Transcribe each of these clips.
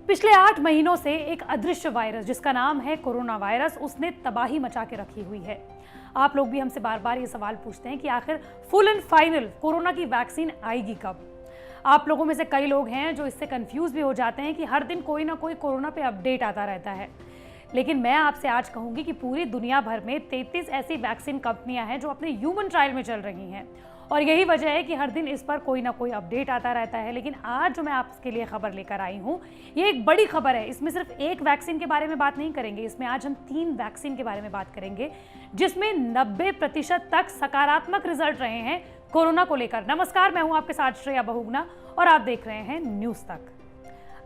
पिछले 8 महीनों से एक अदृश्य वायरस जिसका नाम है कोरोना वायरस, उसने तबाही मचा के रखी हुई है। आप लोग भी हमसे बार बार ये सवाल पूछते हैं कि आखिर फुल एंड फाइनल कोरोना की वैक्सीन आएगी कब। आप लोगों में से कई लोग हैं जो इससे कंफ्यूज भी हो जाते हैं कि हर दिन कोई ना कोई कोरोना पे अपडेट आता रहता है। लेकिन मैं आपसे आज कहूंगी कि पूरी दुनिया भर में 33 ऐसी वैक्सीन कंपनियां हैं जो अपने ह्यूमन ट्रायल में चल रही हैं, और यही वजह है कि हर दिन इस पर कोई ना कोई अपडेट आता रहता है। लेकिन आज जो मैं आपके लिए खबर लेकर आई हूँ, ये एक बड़ी खबर है। इसमें सिर्फ एक वैक्सीन के बारे में बात नहीं करेंगे, इसमें आज हम 3 वैक्सीन के बारे में बात करेंगे जिसमें 90% तक सकारात्मक रिजल्ट रहे हैं कोरोना को लेकर। नमस्कार, मैं हूं आपके साथ श्रेया बहुगुणा और आप देख रहे हैं न्यूज तक।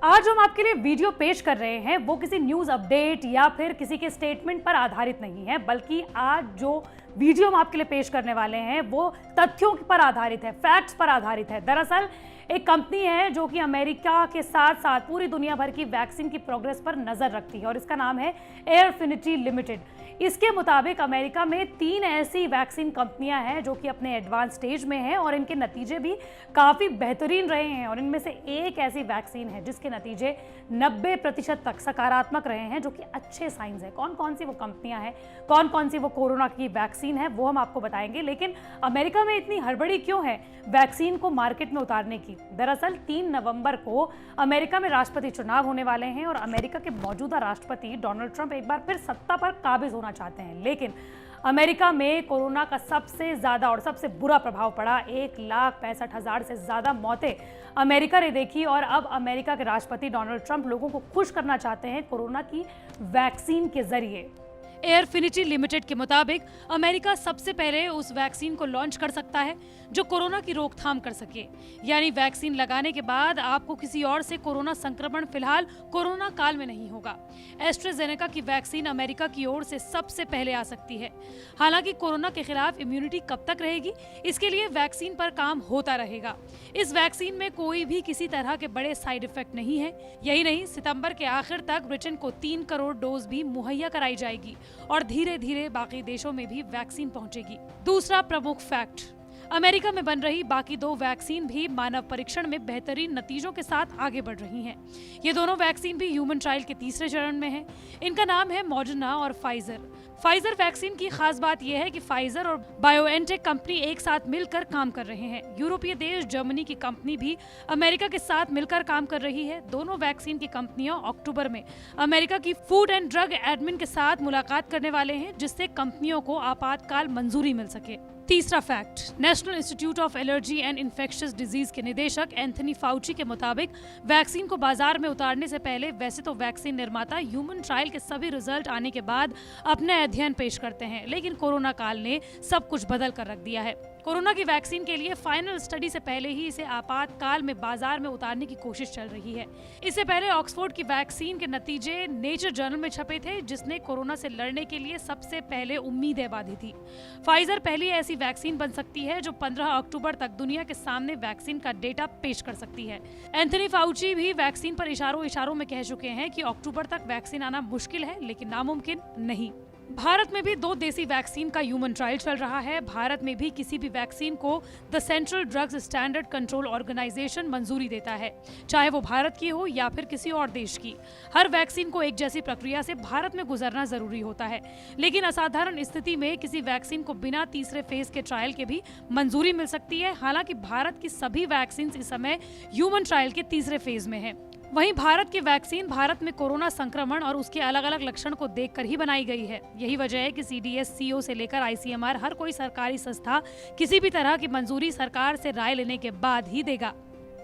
आज जो हम आपके लिए वीडियो पेश कर रहे हैं वो किसी न्यूज अपडेट या फिर किसी के स्टेटमेंट पर आधारित नहीं है, बल्कि आज जो वीडियो हम आपके लिए पेश करने वाले हैं वो तथ्यों पर आधारित है, फैक्ट्स पर आधारित है। दरअसल एक कंपनी है जो कि अमेरिका के साथ साथ पूरी दुनिया भर की वैक्सीन की प्रोग्रेस पर नजर रखती है और इसका नाम है एयरफिनिटी लिमिटेड। इसके मुताबिक अमेरिका में 3 ऐसी वैक्सीन कंपनियां हैं जो कि अपने एडवांस स्टेज में हैं और इनके नतीजे भी काफ़ी बेहतरीन रहे हैं। और इनमें से एक ऐसी वैक्सीन है जिसके नतीजे 90% तक सकारात्मक रहे हैं, जो कि अच्छे साइंस है। कौन कौन सी वो कंपनियां हैं, कौन कौन सी वो कोरोना की वैक्सीन है, वो हम आपको बताएंगे। लेकिन अमेरिका में इतनी हड़बड़ी क्यों है वैक्सीन को मार्केट में उतारने की? दरअसल 3 नवंबर को अमेरिका में राष्ट्रपति चुनाव होने वाले हैं और अमेरिका के मौजूदा राष्ट्रपति डोनाल्ड ट्रंप एक बार फिर सत्ता पर काबिज होना चाहते हैं। लेकिन अमेरिका में कोरोना का सबसे ज्यादा और सबसे बुरा प्रभाव पड़ा। 1,65,000 से ज्यादा मौतें अमेरिका ने देखी और अब अमेरिका के राष्ट्रपति डोनाल्ड ट्रंप लोगों को खुश करना चाहते हैं कोरोना की वैक्सीन के जरिए। एयरफिनिटी लिमिटेड के मुताबिक अमेरिका सबसे पहले उस वैक्सीन को लॉन्च कर सकता है जो कोरोना की रोकथाम कर सके, यानी वैक्सीन लगाने के बाद आपको किसी और से कोरोना संक्रमण फिलहाल कोरोना काल में नहीं होगा। एस्ट्राजेनेका की वैक्सीन अमेरिका की ओर से सबसे पहले आ सकती है। हालांकि कोरोना के खिलाफ इम्यूनिटी कब तक रहेगी, इसके लिए वैक्सीन पर काम होता रहेगा। इस वैक्सीन में कोई भी किसी तरह के बड़े साइड इफेक्ट नहीं है। यही नहीं, सितंबर के आखिर तक ब्रिटेन को 3 करोड़ डोज भी मुहैया कराई जाएगी और धीरे धीरे बाकी देशों में भी वैक्सीन पहुंचेगी। दूसरा प्रमुख फैक्ट, अमेरिका में बन रही बाकी 2 वैक्सीन भी मानव परीक्षण में बेहतरीन नतीजों के साथ आगे बढ़ रही हैं। ये दोनों वैक्सीन भी ह्यूमन ट्रायल के तीसरे चरण में हैं। इनका नाम है मॉडर्ना और फाइजर। फाइजर वैक्सीन की खास बात यह है कि फाइजर और बायोएनटेक कंपनी एक साथ मिलकर काम कर रहे हैं। यूरोपीय देश जर्मनी की कंपनी भी अमेरिका के साथ मिलकर काम कर रही है। दोनों वैक्सीन की कंपनियां अक्टूबर में अमेरिका की फूड एंड ड्रग एडमिन के साथ मुलाकात करने वाले हैं, जिससे कंपनियों को आपातकाल मंजूरी मिल सके। तीसरा fact, national institute of allergy and infectious disease के निदेशक एंथनी फाउची के मुताबिक वैक्सीन को बाजार में उतारने से पहले वैसे तो वैक्सीन निर्माता ह्यूमन ट्रायल के सभी रिजल्ट आने के बाद अपने अध्ययन पेश करते हैं, लेकिन कोरोना काल ने सब कुछ बदल कर रख दिया है। कोरोना की वैक्सीन के लिए फाइनल स्टडी से पहले ही इसे आपातकाल में बाजार में उतारने की कोशिश चल रही है। इससे पहले ऑक्सफोर्ड की वैक्सीन के नतीजे नेचर जर्नल में छपे थे, जिसने कोरोना से लड़ने के लिए सबसे पहले उम्मीदें बांधी थी। फाइजर पहली ऐसी वैक्सीन बन सकती है जो 15 अक्टूबर तक दुनिया के सामने वैक्सीन का डेटा पेश कर सकती है। एंथनी फाउची भी वैक्सीन पर इशारों में कह चुके हैं कि अक्टूबर तक वैक्सीन आना मुश्किल है, लेकिन नामुमकिन नहीं। भारत में भी 2 देसी वैक्सीन का ह्यूमन ट्रायल चल रहा है। भारत में भी किसी भी वैक्सीन को the central drugs standard control organisation मंजूरी देता है, चाहे वो भारत की हो या फिर किसी और देश की। हर वैक्सीन को एक जैसी प्रक्रिया से भारत में गुजरना जरूरी होता है, लेकिन असाधारण स्थिति में किसी वैक्सीन को बिना तीसरे फेज के ट्रायल के भी मंजूरी मिल सकती है। हालांकि भारत की सभी वैक्सीन इस समय ह्यूमन ट्रायल के तीसरे फेज में है। वहीं भारत की वैक्सीन भारत में कोरोना संक्रमण और उसके अलग अलग लक्षण को देखकर ही बनाई गई है। यही वजह है कि CDSCO से लेकर ICMR हर कोई सरकारी संस्था किसी भी तरह की मंजूरी सरकार से राय लेने के बाद ही देगा।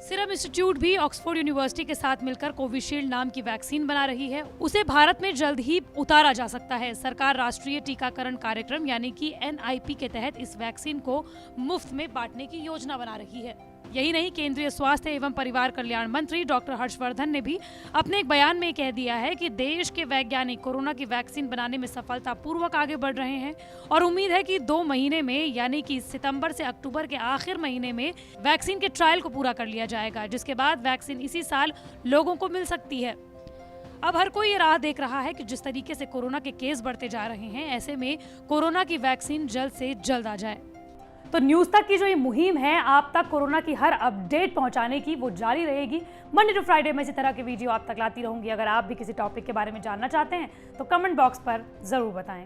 सीरम इंस्टीट्यूट भी ऑक्सफोर्ड यूनिवर्सिटी के साथ मिलकर कोविशील्ड नाम की वैक्सीन बना रही है। उसे भारत में जल्द ही उतारा जा सकता है। सरकार राष्ट्रीय टीकाकरण कार्यक्रम यानी कि NIP के तहत इस वैक्सीन को मुफ्त में बांटने की योजना बना रही है। यही नहीं, केंद्रीय स्वास्थ्य एवं परिवार कल्याण मंत्री डॉक्टर हर्षवर्धन ने भी अपने एक बयान में कह दिया है कि देश के वैज्ञानिक कोरोना की वैक्सीन बनाने में सफलतापूर्वक आगे बढ़ रहे हैं और उम्मीद है कि 2 महीने में यानी कि सितंबर से अक्टूबर के आखिर महीने में वैक्सीन के ट्रायल को पूरा कर लिया जाएगा, जिसके बाद वैक्सीन इसी साल लोगों को मिल सकती है। अब हर कोई ये राह देख रहा है कि जिस तरीके से कोरोना के केस बढ़ते जा रहे हैं, ऐसे में कोरोना की वैक्सीन जल्द से जल्द आ जाए। तो न्यूज़ तक की जो ये मुहिम है आप तक कोरोना की हर अपडेट पहुंचाने की, वो जारी रहेगी। मंडे टू फ्राइडे में इसी तरह के वीडियो आप तक लाती रहूंगी। अगर आप भी किसी टॉपिक के बारे में जानना चाहते हैं तो कमेंट बॉक्स पर ज़रूर बताएं।